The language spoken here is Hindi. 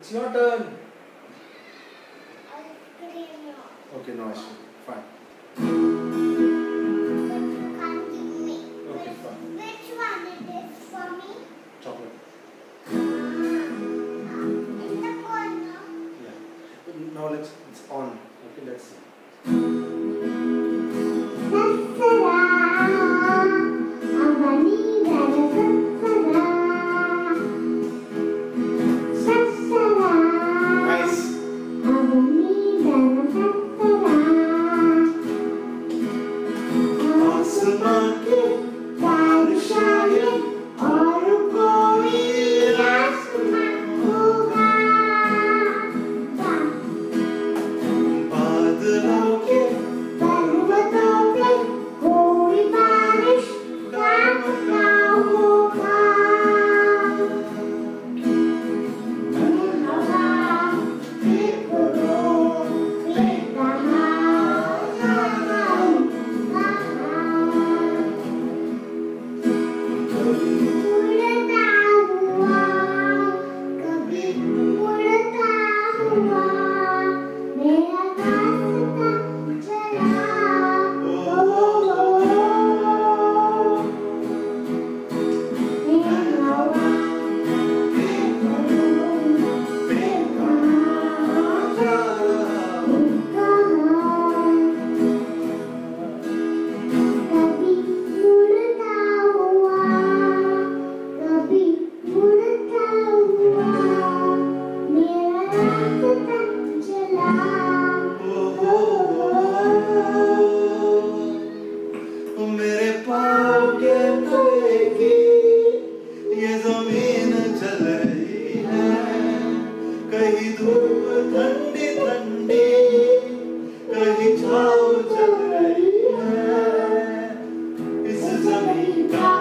It's your turn. Okay, no issue. Fine. Can't give me. Okay, fine. Which one it is for me? Chocolate. In the corner. Yeah. Now it's on. Okay, let's see. Nice. आसमान के बारिश आए और कोई आसमान होगा, बादलों के पर्वतों पे कोई बारिश का मौका होगा, हवा देखो मेरे पाँव के तले की ये ज़मीन चल रही है, कहीं धूप ठंडी ठंडी, कहीं छाँव चल रही है, इस ज़मीन का